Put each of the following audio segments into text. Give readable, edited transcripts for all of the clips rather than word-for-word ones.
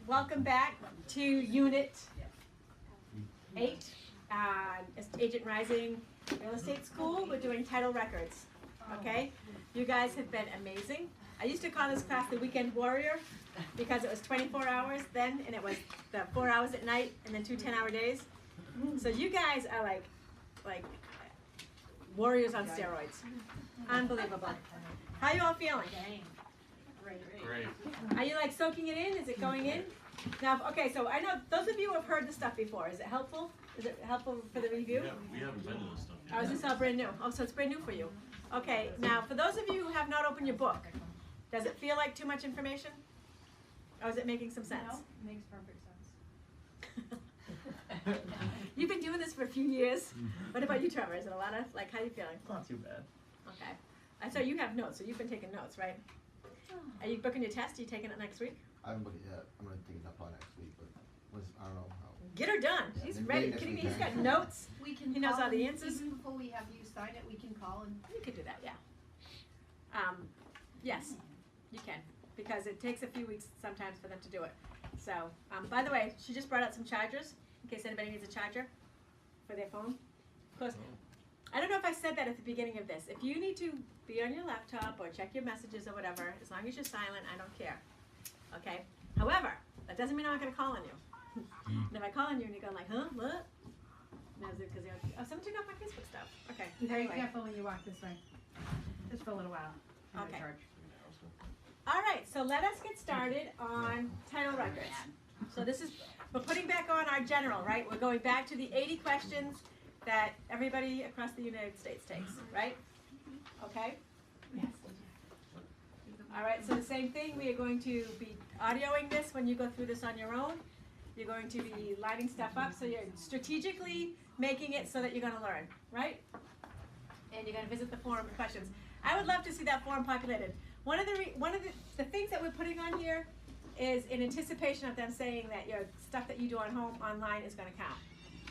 welcome back to Unit 8, Agent Rising Real Estate School. We're doing title records, okay? You guys have been amazing. I used to call this class the Weekend Warrior because it was 24 hours then, and it was the 4 hours at night and then 2 10-hour days. So you guys are like warriors on steroids. Unbelievable. How you all feeling? Great. Are you like soaking it in? Is it going in? Now, okay, so I know those of you who have heard this stuff before. Is it helpful? Is it helpful for the review? We haven't been to this stuff yet. Oh, is this all brand new? Oh, so it's brand new for you. Okay, now for those of you who have not opened your book, does it feel like too much information? Or is it making some sense? No, it makes perfect sense. You've been doing this for a few years. What about you, Trevor? Is it a lot of, like, how are you feeling? Not too bad. Okay. I saw you have notes, so you've been taking notes, right? Are you booking your test? Are you taking it next week? I haven't booked it yet. I'm gonna take it up on next week, but I don't know how. Get her done. Yeah, She's maybe ready. next Kidding me? week, He's got yeah. notes. We can He knows call all the and answers. Even before we have you sign it, we can call and. You could do that, yeah. Yes, you can, because it takes a few weeks sometimes for them to do it. So, by the way, she just brought out some chargers, in case anybody needs a charger for their phone. Of course, I don't know if I said that at the beginning of this. If you need to be on your laptop or check your messages or whatever, as long as you're silent, I don't care. Okay? However, that doesn't mean I'm not going to call on you. And if I call on you and you go like, huh, what? No, is it because you're like, oh, someone turned off my Facebook stuff. Okay. Be very Anyway. careful when you walk this way. Just for a little while. Okay. All right, so let us get started on title records. So this is, we're putting back on our general, right? We're going back to the 80 questions that everybody across the United States takes, right? Okay? Yes. All right, so the same thing, we are going to be audioing this when you go through this on your own. You're going to be lining stuff up, so you're strategically making it so that you're gonna learn, right? And you're gonna visit the forum with questions. I would love to see that forum populated. One of the things that we're putting on here is in anticipation of them saying that your stuff that you do on home online is going to count.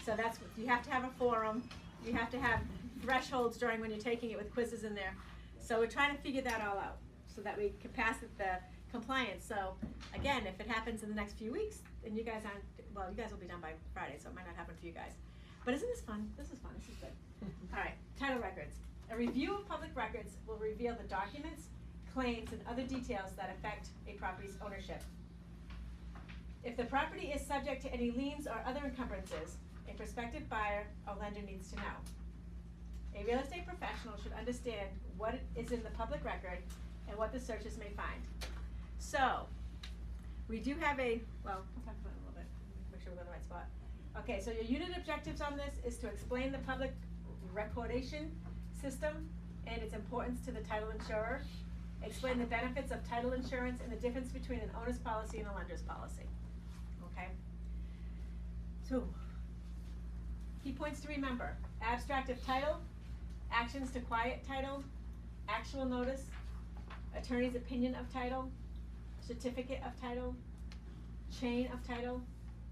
So that's, you have to have a forum. You have to have thresholds during when you're taking it with quizzes in there. So we're trying to figure that all out so that we can pass the compliance. So again, if it happens in the next few weeks, and you guys aren't, well, you guys will be done by Friday, so it might not happen for you guys. But isn't this fun? This is fun. This is good. All right, title records. A review of public records will reveal the documents, claims, and other details that affect a property's ownership. If the property is subject to any liens or other encumbrances, a prospective buyer or lender needs to know. A real estate professional should understand what is in the public record and what the searchers may find. So, we do have a, well, we'll talk about it a little bit, make sure we're in the right spot. Okay, so your unit objectives on this is to explain the public recordation system and its importance to the title insurer. Explain the benefits of title insurance and the difference between an owner's policy and a lender's policy. Okay? So, key points to remember. Abstract of title, actions to quiet title, actual notice, attorney's opinion of title, certificate of title, chain of title,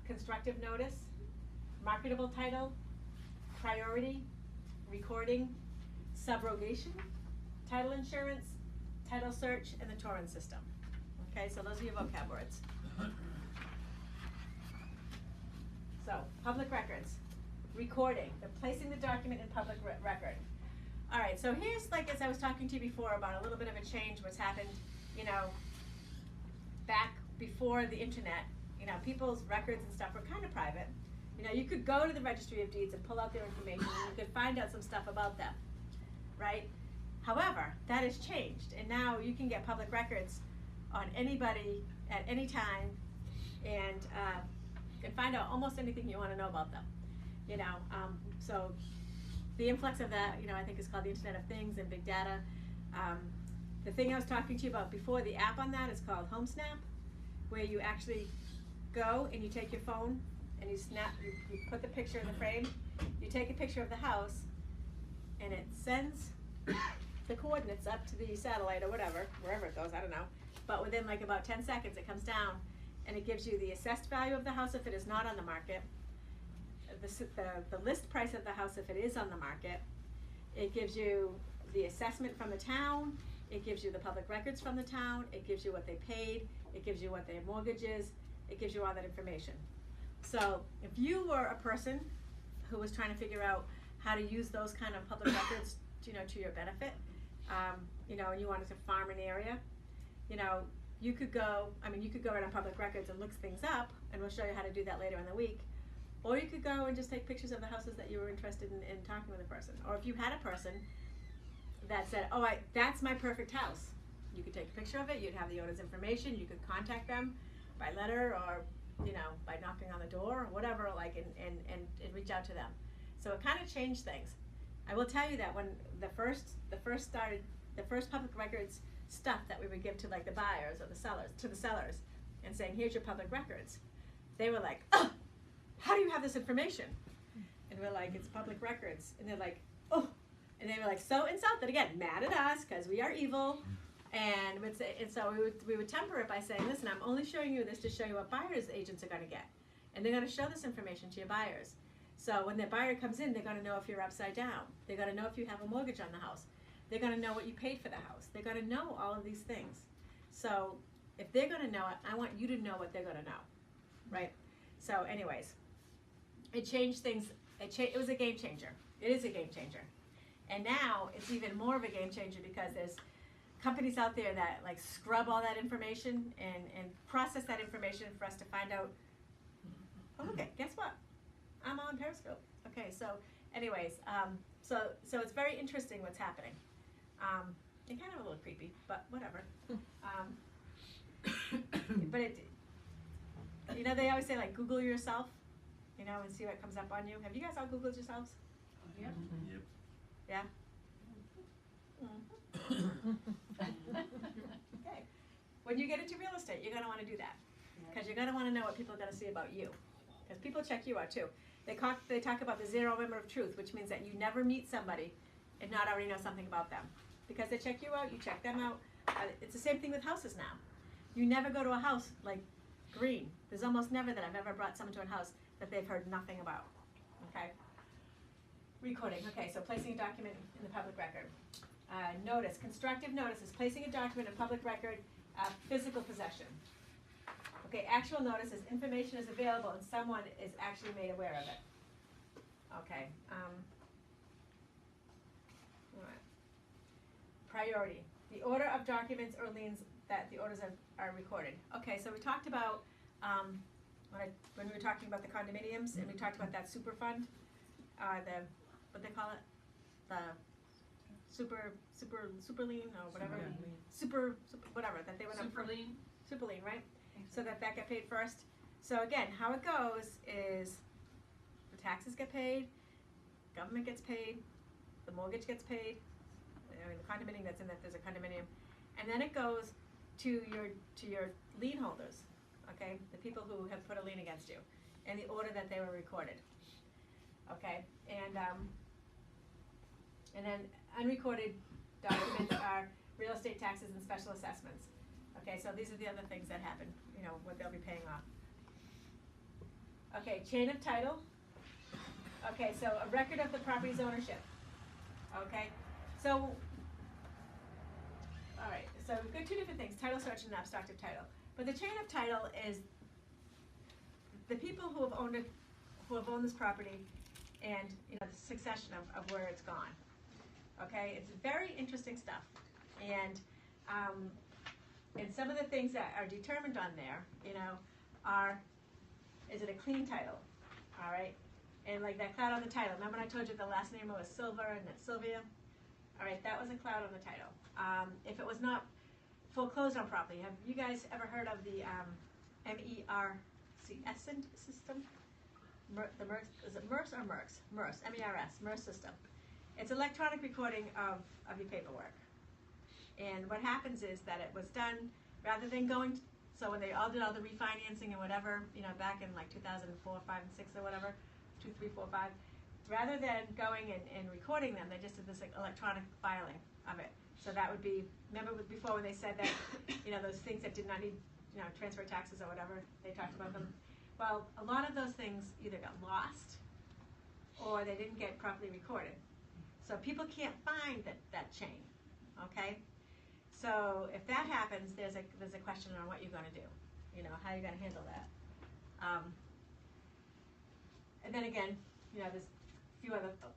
constructive notice, marketable title, priority, recording, subrogation, title insurance, title search, and the Torrent system. Okay, so those are your vocab words. So, public records, recording, the placing the document in public record. All right, so here's, like as I was talking to you before about a little bit of a change what's happened, you know, back before the internet, you know, people's records and stuff were kind of private. You know, you could go to the Registry of Deeds and pull out their information and you could find out some stuff about them, right? However, that has changed, and now you can get public records on anybody at any time, and find out almost anything you want to know about them. You know, so the influx of that, you know, I think is called the Internet of Things and big data. The thing I was talking to you about before, the app on that is called HomeSnap, where you actually go and you take your phone and you snap, you put the picture in the frame, you take a picture of the house, and it sends the coordinates up to the satellite or whatever, wherever it goes, I don't know. But within like about 10 seconds it comes down and it gives you the assessed value of the house if it is not on the market, the list price of the house if it is on the market. It gives you the assessment from the town, it gives you the public records from the town, it gives you what they paid, it gives you what their mortgage is, it gives you all that information. So if you were a person who was trying to figure out how to use those kind of public records, you know, to your benefit, you know, and you wanted to farm an area, you know, you could go right on public records and look things up, and we'll show you how to do that later in the week. Or you could go and just take pictures of the houses that you were interested in talking with a person. Or if you had a person that said, oh, that's my perfect house, you could take a picture of it, you'd have the owner's information, you could contact them by letter or, you know, by knocking on the door or whatever, like, and reach out to them. So it kind of changed things. I will tell you that when the first public records stuff that we would give to like the buyers or the sellers, and saying, here's your public records, they were like, oh, how do you have this information? And we're like, it's public records. And they're like, oh, and they were like so insulted, again, mad at us because we are evil. And so we would temper it by saying, listen, I'm only showing you this to show you what buyers agents are going to get. And they're going to show this information to your buyers. So when the buyer comes in, they're going to know if you're upside down. They're going to know if you have a mortgage on the house. They're going to know what you paid for the house. They're going to know all of these things. So if they're going to know it, I want you to know what they're going to know, right? So anyways, it changed things. It was a game changer. It is a game changer. And now it's even more of a game changer because there's companies out there that like scrub all that information and process that information for us to find out, oh, okay, guess what? I'm on Periscope. Okay, so anyways, so it's very interesting what's happening. And kind of a little creepy, but whatever. But it, you know, they always say like Google yourself, you know, and see what comes up on you. Have you guys all Googled yourselves? Yep. Yep. Yeah? Okay. When you get into real estate, you're going to want to do that. Because you're going to want to know what people are going to see about you. Because people check you out too. They talk about the zero moment of truth, which means that you never meet somebody and not already know something about them. Because they check you out, you check them out. It's the same thing with houses now. You never go to a house like Green. There's almost never that I've ever brought someone to a house that they've heard nothing about. Okay? Recording. Okay, so placing a document in the public record. Notice. Constructive notice is placing a document in public record, physical possession. Okay, actual notice is information is available and someone is actually made aware of it. Okay. All right. Priority. The order of documents or liens that the orders are recorded. Okay, so we talked about when we were talking about the condominiums and we talked about that super fund, what they call it, the super lien or whatever, super whatever that they went up for. Super lien, right? So that got paid first. So again, how it goes is the taxes get paid, government gets paid, the mortgage gets paid, I mean the condominium that's in that there's a condominium, and then it goes to your lien holders, okay, the people who have put a lien against you, in the order that they were recorded, okay, and then unrecorded documents are real estate taxes and special assessments. Okay, so these are the other things that happen, you know, what they'll be paying off. Okay, chain of title. Okay, so a record of the property's ownership. Okay, so, all right, so we've got two different things, title search and abstractive title. But the chain of title is the people who have owned it, who have owned this property, and, you know, the succession of where it's gone. Okay, it's very interesting stuff. And some of the things that are determined on there, you know, are, is it a clean title? All right, and like that cloud on the title. Remember when I told you the last name was Silver and that's Sylvia? All right, that was a cloud on the title. If it was not foreclosed on property, have you guys ever heard of the MERS system? The MERS, is it MERS or MERS? MERS, MERS, MERS system. It's electronic recording of your paperwork. And what happens is that it was done rather than going, so when they all did all the refinancing and whatever, you know, back in like 2004, 5, and 6 or whatever, 2, 3, 4, 5, rather than going and recording them, they just did this like, electronic filing of it. So that would be, remember before when they said that, you know, those things that did not need, you know, transfer taxes or whatever, they talked about them. Well, a lot of those things either got lost or they didn't get properly recorded. So people can't find that chain, okay? So if that happens, there's a question on what you're going to do. You know, how are you gonna handle that? And then again, you know, there's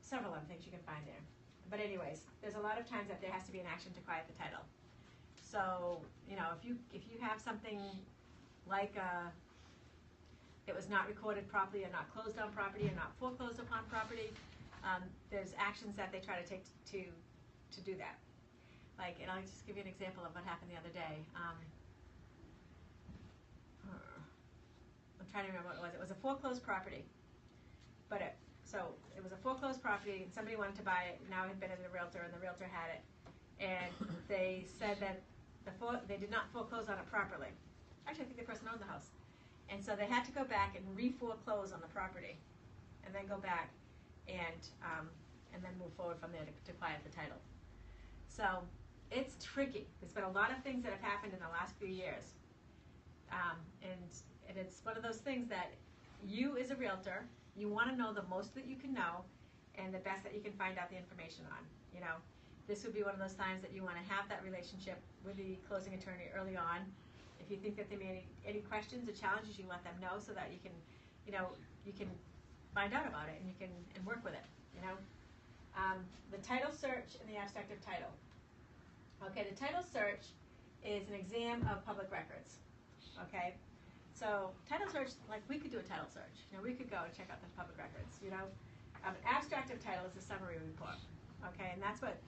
several other things you can find there. But anyways, there's a lot of times that there has to be an action to quiet the title. So, you know, if you have something like it was not recorded properly or not closed on property or not foreclosed upon property, there's actions that they try to take to do that. Like, and I'll just give you an example of what happened the other day. I'm trying to remember what it was. It was a foreclosed property, but it was a foreclosed property, and somebody wanted to buy it. Now it had been in the realtor, and the realtor had it, and they said that they did not foreclose on it properly. Actually, I think the person owned the house, and so they had to go back and re-foreclose on the property, and then go back and then move forward from there to quiet the title. So it's tricky. There's been a lot of things that have happened in the last few years, and it's one of those things that you, as a realtor, you want to know the most that you can know, and the best that you can find out the information on. You know, this would be one of those times that you want to have that relationship with the closing attorney early on. If you think that there may be any questions or challenges, you let them know so that you can, you know, you can find out about it and you can work with it. You know, the title search and the abstract of title. Okay, the title search is an exam of public records. Okay, so title search, like we could do a title search. You know, we could go and check out the public records. You know, an abstract of title is a summary report. Okay, and that's what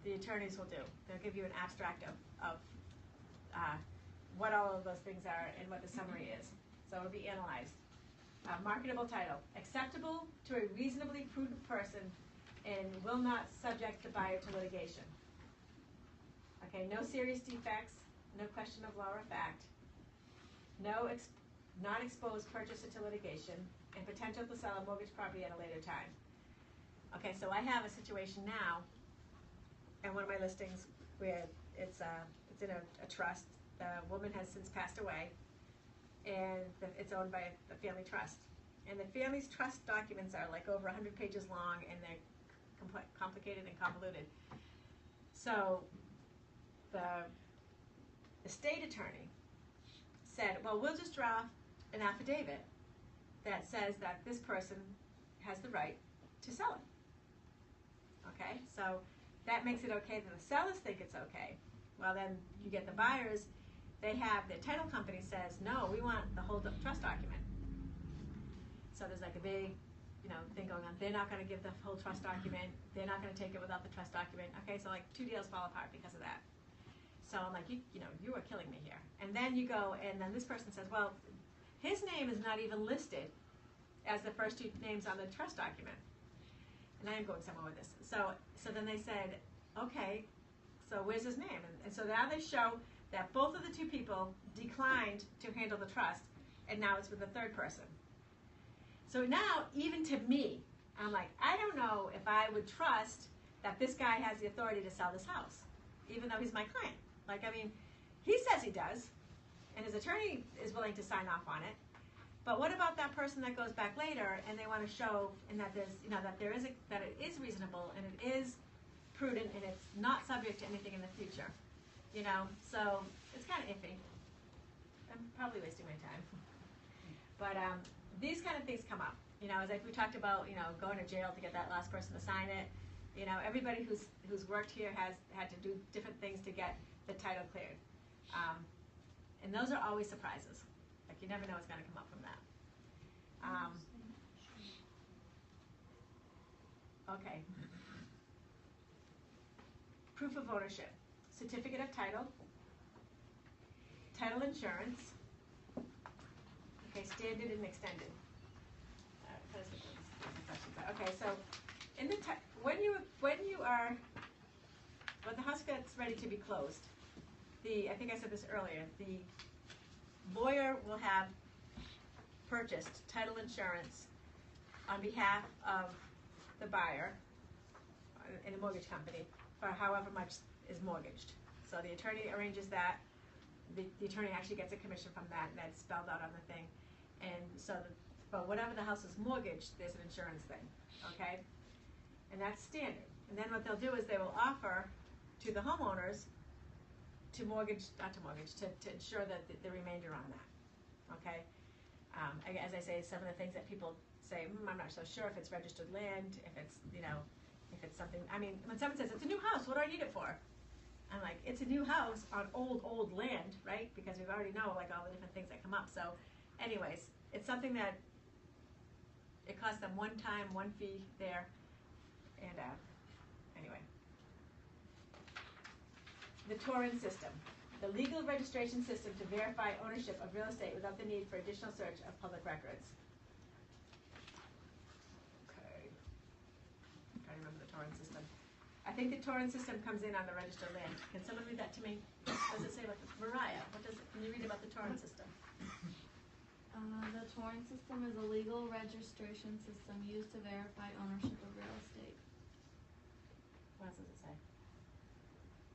the attorneys will do. They'll give you an abstract of what all of those things are and what the summary is. So it'll be analyzed. Marketable title, acceptable to a reasonably prudent person and will not subject the buyer to litigation. Okay, no serious defects, no question of law or fact, not expose purchaser to litigation, and potential to sell a mortgage property at a later time. Okay, so I have a situation now in one of my listings where it's in a trust. The woman has since passed away, and it's owned by a family trust. And the family's trust documents are like over 100 pages long, and they're complicated and convoluted. So the estate attorney said, well, we'll just draw an affidavit that says that this person has the right to sell it. Okay, so that makes it okay that the sellers think it's okay. Well, then you get the buyers, they have, the title company says, no, we want the whole trust document. So there's like a big, you know, thing going on. They're not going to give the whole trust document. They're not going to take it without the trust document. Okay, so like 2 deals fall apart because of that. So I'm like, you know, you are killing me here. And then you go, and then this person says, well, his name is not even listed as the first 2 names on the trust document. And I am going somewhere with this. So then they said, okay, so where's his name? And so now they show that both of the 2 people declined to handle the trust, and now it's with the 3rd person. So now, even to me, I'm like, I don't know if I would trust that this guy has the authority to sell this house, even though he's my client. Like, I mean, he says he does, and his attorney is willing to sign off on it. But what about that person that goes back later and they want to show and that there's, you know, that it is reasonable and it is prudent and it's not subject to anything in the future, you know? So it's kind of iffy. I'm probably wasting my time, but these kind of things come up. You know, as like we talked about, you know, going to jail to get that last person to sign it. You know, everybody who's worked here has had to do different things to get the title cleared, and those are always surprises. Like, you never know what's going to come up from that. Okay. Proof of ownership, certificate of title, title insurance. Okay, standard and extended. Okay, so in the when the house gets ready to be closed, I think I said this earlier, the lawyer will have purchased title insurance on behalf of the buyer in a mortgage company for however much is mortgaged. So the attorney arranges that. The attorney actually gets a commission from that, and that's spelled out on the thing. And so, but whatever the house is mortgaged, there's an insurance thing, okay? And that's standard. And then what they'll do is they will offer to the homeowners to ensure that the remainder on that. okay? As I say, some of the things that people say, I'm not so sure if it's registered land, if it's, if it's something, I mean, when someone says, it's a new house, what do I need it for? I'm like, it's a new house on old land, right? Because we already know, like, all the different things that come up. So, anyways, it's something that it costs them one time, one fee there, and anyway. The Torrent system, the legal registration system to verify ownership of real estate without the need for additional search of public records. Okay. I'm trying to remember the Torrent system. I think the Torrent system comes in on the registered land. Can someone read that to me? What does it say about this? Mariah, can you read about the Torrent system? The Torrent system is a legal registration system used to verify ownership of real estate. What else does it say?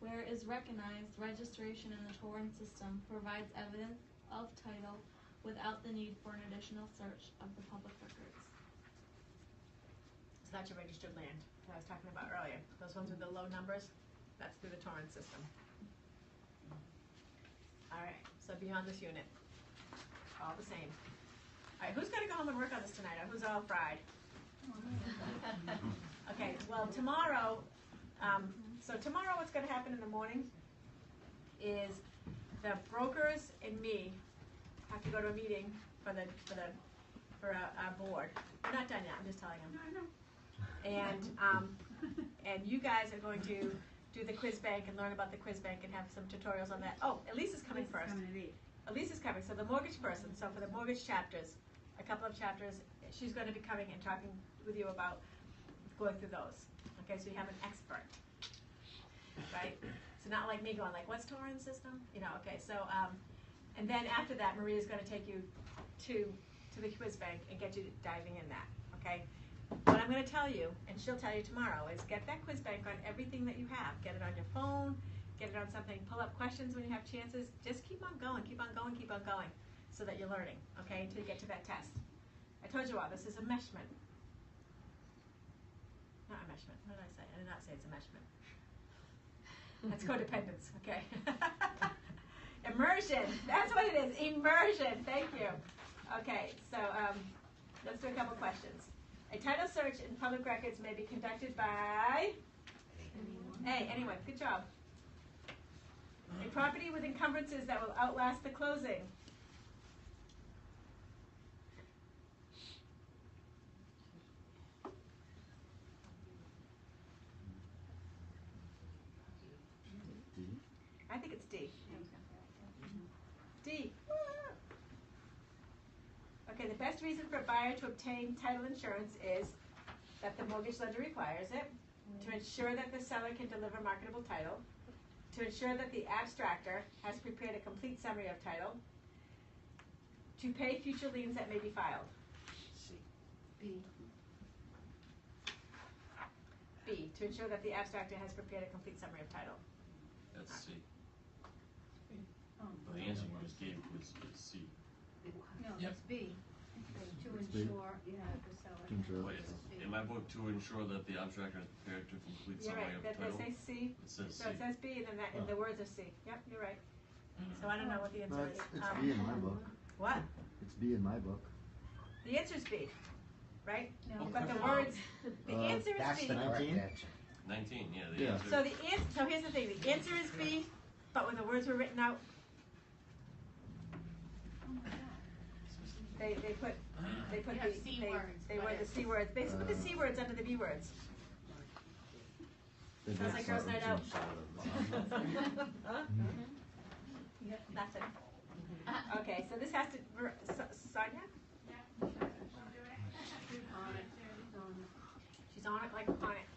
Where it is recognized, registration in the Torrent system provides evidence of title without the need for an additional search of the public records. So that's your registered land that I was talking about earlier. Those ones with the low numbers, that's through the Torrent system. All right, so beyond this unit, all the same. All right, who's got to go home and work on this tonight? Or who's all fried? Okay, well, tomorrow, tomorrow what's going to happen in the morning is the brokers and me have to go to a meeting for our board. We're not done yet, I'm just telling them. And you guys are going to do the quiz bank and learn about the quiz bank and have some tutorials on that. Oh, Elise is coming first. Elise is coming, so the mortgage person, so for the mortgage chapters, a couple of chapters, she's going to be coming and talking with you about going through those. Okay, so you have an expert, right? So not like me going like, what's Torrent system? Okay, so, and then after that, Maria's going to take you to the quiz bank and get you diving in that, okay? What I'm going to tell you, and she'll tell you tomorrow, is get that quiz bank on everything that you have. Get it on your phone, get it on something, pull up questions when you have chances. Just keep on going, keep on going, keep on going, so that you're learning, okay, until you get to that test. I told you all, this is a meshment. Not a meshment, what did I say? I did not say it's a meshment. That's codependence, okay. Immersion, that's what it is, immersion, thank you. Okay, so let's do a couple questions. A title search in public records may be conducted by anyone, good job. A property with encumbrances that will outlast the closing. I think it's D. D. Okay, the best reason for a buyer to obtain title insurance is that the mortgage lender requires it, to ensure that the seller can deliver marketable title, to ensure that the abstractor has prepared a complete summary of title, to pay future liens that may be filed. B. B, to ensure that the abstractor has prepared a complete summary of title. That's C. Oh. The answer you just gave was C. No, Yep. it's B. To It's B. ensure, the seller. To ensure. Wait, in my book, to ensure that the abstractor is prepared to complete You're summary right, of that title. they say C, It says so C. it says B, and then and the words are C. Yep, you're right. So I don't know what the No, answer is. it's B in my book. What? It's B in my book. The answer's B, right? No. But the words, the answer is That's B. the 19? 19, yeah, the Yeah. answer. So so here's the thing, the answer is B, but when the words were written out, Oh my God. they put You have C words, they but were the C words. They put the C words under the B words. Sounds like girls' night out. Huh? Yep. Nothing. Okay, so this has to, Sonia? On it. She's on it like on it.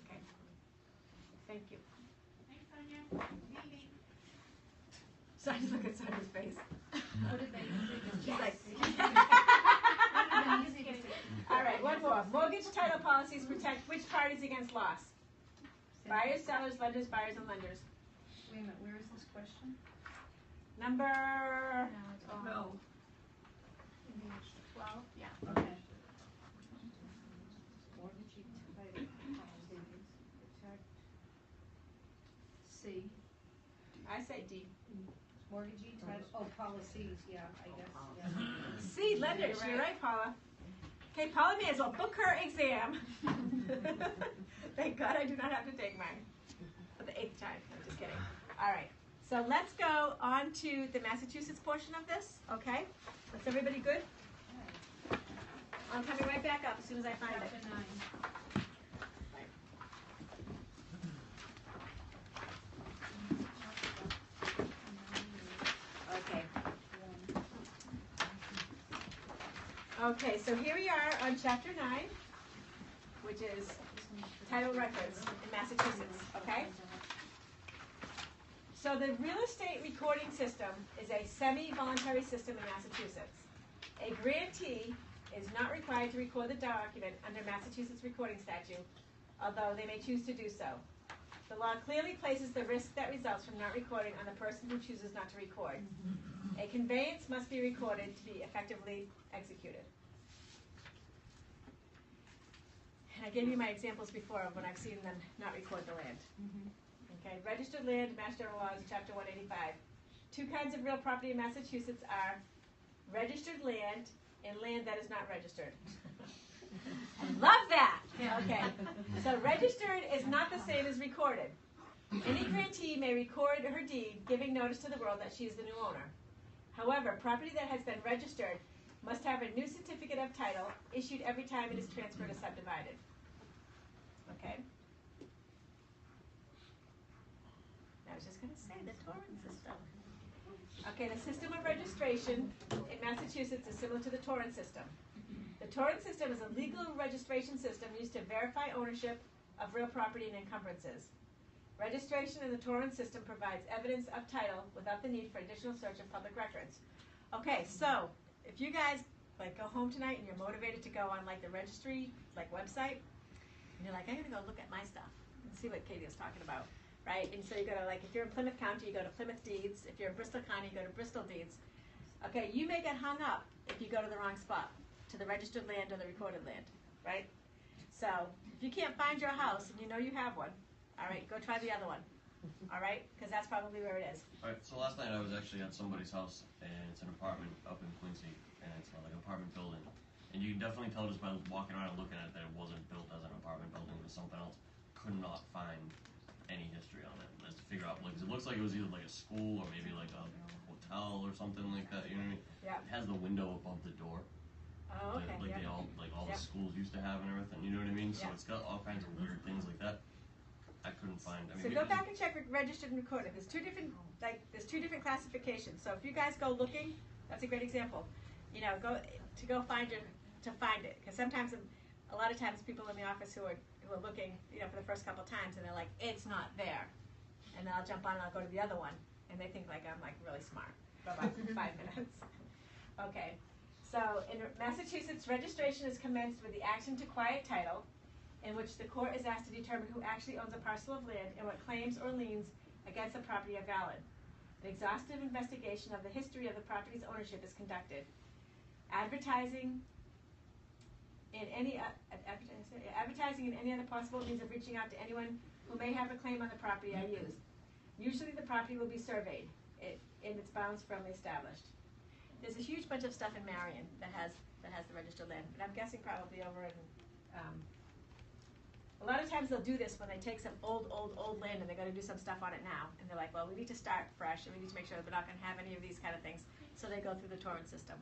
Okay. Thank you. Sonia, look at Sonia's face. What did they use? She's like. All right, one more. Mortgage title policies protect which parties against loss? Buyers, sellers, lenders, buyers, and lenders. Wait a minute, where is this question? Number. No. 12? Yeah. Okay. Mortgage title policies protect. C. I say D. Mortgagee title, oh, policies, yeah, I guess, yeah. See, lenders, you're right, Paula. Okay, Paula may as well book her exam. Thank God I do not have to take mine for the 8th time. I'm just kidding. All right, so let's go on to the Massachusetts portion of this, okay? Is everybody good? I'm coming right back up as soon as I find it. Chapter 9. Okay. Okay, so here we are on chapter 9, which is title records in Massachusetts, okay? So the real estate recording system is a semi-voluntary system in Massachusetts. A grantee is not required to record the document under Massachusetts recording statute, although they may choose to do so. The law clearly places the risk that results from not recording on the person who chooses not to record. A conveyance must be recorded to be effectively executed. And I gave you my examples before of when I've seen them not record the land. Okay, registered land, Mass General Laws, Chapter 185. Two kinds of real property in Massachusetts are registered land and land that is not registered. I love that! Okay, so registered is not the same as recorded. Any grantee may record her deed, giving notice to the world that she is the new owner. However, property that has been registered must have a new certificate of title issued every time it is transferred or subdivided. Okay? I was just going to say the torrent system. Okay, the system of registration in Massachusetts is similar to the torrent system. The torrent system is a legal registration system used to verify ownership of real property and encumbrances. Registration in the torrent system provides evidence of title without the need for additional search of public records. Okay, so if you guys like go home tonight and you're motivated to go on like the registry website, and you're like, I'm gonna go look at my stuff and see what Katie was talking about, right? And so you go to like, if you're in Plymouth County, you go to Plymouth Deeds. If you're in Bristol County, you go to Bristol Deeds. Okay, you may get hung up if you go to the wrong spot, to the registered land or the recorded land, right? So if you can't find your house and you know you have one, all right, go try the other one, all right? Because that's probably where it is. Alright, so last night I was actually at somebody's house, and it's an apartment up in Quincy, and it's like an apartment building. And you can definitely tell just by walking around and looking at it that it wasn't built as an apartment building, it was something else. Could not find any history on it. Let's figure out, like, 'cause it looks like it was either like a school or maybe like a hotel or something like that, you know what I mean? Yeah. It has the window above the door. Oh, okay. Like yeah. they all, like all Yep. the schools used to have and everything, you know what I mean? So Yeah. it's got all kinds of weird things like that. I couldn't find, I mean. So maybe go back and check registered and recorded. There's two different classifications. So if you guys go looking, that's a great example. You know, go find it, because sometimes, a lot of times, people in the office who are looking, you know, for the first couple times, and they're like, it's not there, and then I'll jump on and I'll go to the other one, and they think like I'm like really smart for about 5 minutes. Okay, so in Massachusetts, registration is commenced with the action to quiet title, in which the court is asked to determine who actually owns a parcel of land and what claims or liens against the property are valid. An exhaustive investigation of the history of the property's ownership is conducted. Advertising in any other possible means of reaching out to anyone who may have a claim on the property are used. Usually the property will be surveyed in its bounds firmly established. There's a huge bunch of stuff in Marion that has the registered land, but I'm guessing probably over in a lot of times they'll do this when they take some old land and they're going to do some stuff on it now. And they're like, well, we need to start fresh and we need to make sure that we're not going to have any of these kind of things. So they go through the torrent system.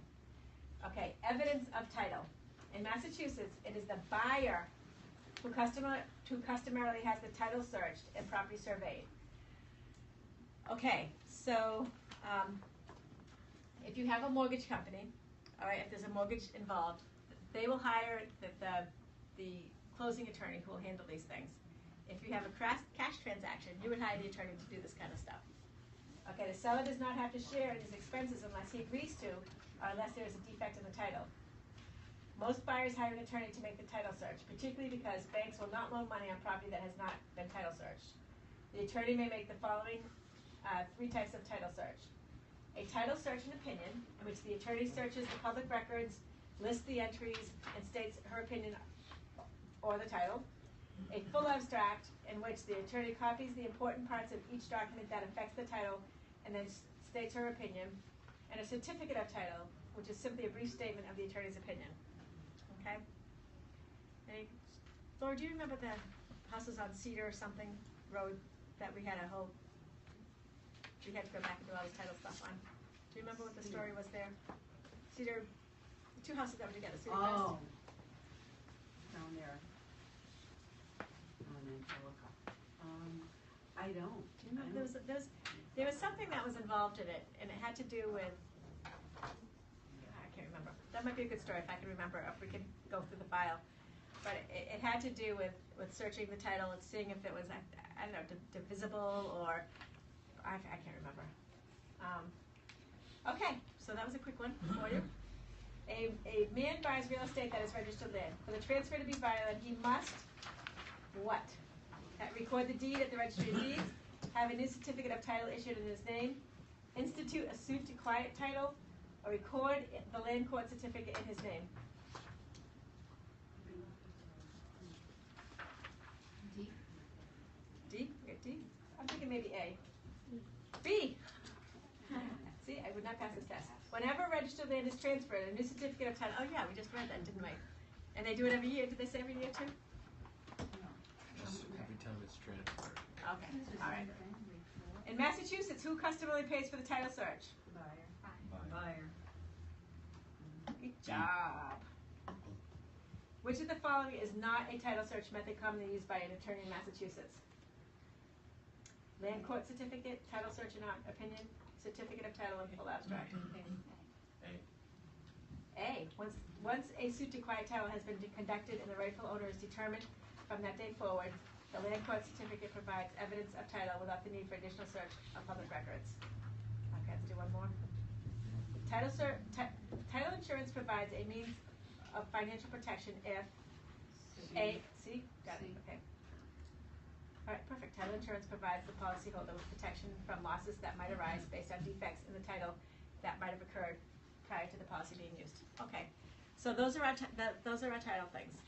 Okay, evidence of title. In Massachusetts, it is the buyer who customarily has the title searched and property surveyed. Okay, so if you have a mortgage company, all right, if there's a mortgage involved, they will hire the closing attorney who will handle these things. If you have a cash transaction, you would hire the attorney to do this kind of stuff. Okay, the seller does not have to share in his expenses unless he agrees to, or unless there is a defect in the title. Most buyers hire an attorney to make the title search, particularly because banks will not loan money on property that has not been title searched. The attorney may make the following 3 types of title search. A title search and opinion, in which the attorney searches the public records, lists the entries, and states her opinion or the title. A full abstract, in which the attorney copies the important parts of each document that affects the title and then states her opinion, and a certificate of title, which is simply a brief statement of the attorney's opinion. Okay? Laura, do you remember the houses on Cedar or something road that we had to go back and do all this title stuff on? Do you remember what the story was there? Cedar, the two houses that were together, Cedar Crest. Oh. Down there. On Angelica. I don't. Do you remember there was something that was involved in it, and it had to do with, I can't remember. That might be a good story if I can remember, if we can go through the file. But it had to do with searching the title and seeing if it was, I don't know, divisible or, I can't remember. Okay, so that was a quick one for you. A man buys real estate that is registered land. For the transfer to be violent, he must what? Record the deed at the registry of deeds, have a new certificate of title issued in his name, institute a suit to quiet title, or record the land court certificate in his name. D? We got D? I'm thinking maybe A. B! See, I would not pass this test. Whenever registered land is transferred, a new certificate of title, oh yeah, we just read that, didn't we? And they do it every year. Did they say every year too? Every time it's transferred. Okay, all right. In Massachusetts, who customarily pays for the title search? Buyer. Good job. Which of the following is not a title search method commonly used by an attorney in Massachusetts? Land court certificate, title search in opinion, certificate of title, and full abstract. A. Once a suit to quiet title has been conducted and the rightful owner is determined from that day forward, the land court certificate provides evidence of title without the need for additional search of public records. Okay, let's do one more. Title insurance provides a means of financial protection if A. See? Got it. Okay. All right, perfect. Title insurance provides the policyholder with protection from losses that might arise based on defects in the title that might have occurred prior to the policy being used. Okay, so those are our title things.